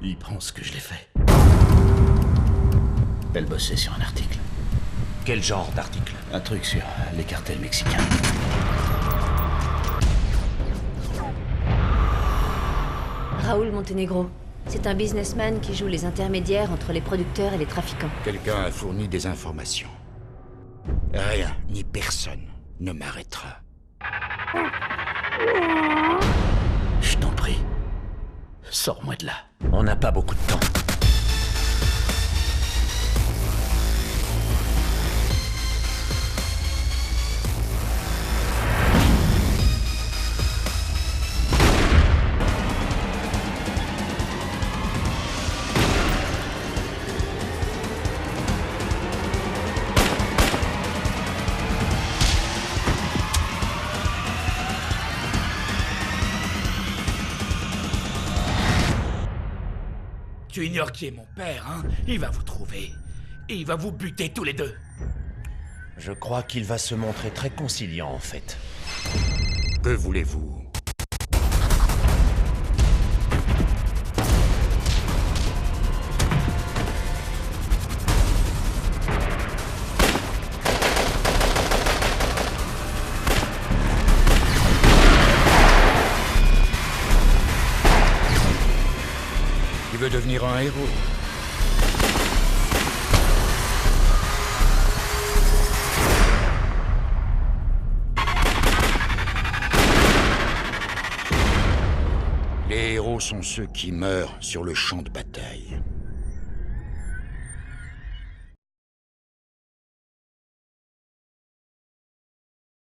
Il pense que je l'ai fait. Elle bossait sur un article. Quel genre d'article? Un truc sur les cartels mexicains. Raúl Montenegro. C'est un businessman qui joue les intermédiaires entre les producteurs et les trafiquants. Quelqu'un a fourni des informations. Rien, ni personne ne m'arrêtera. Je t'en prie. Sors-moi de là. On n'a pas beaucoup de temps. Tu ignores qui est mon père, hein? Il va vous trouver. Et il va vous buter tous les deux. Je crois qu'il va se montrer très conciliant, en fait. Que voulez-vous? Tu veux devenir un héros? Les héros sont ceux qui meurent sur le champ de bataille.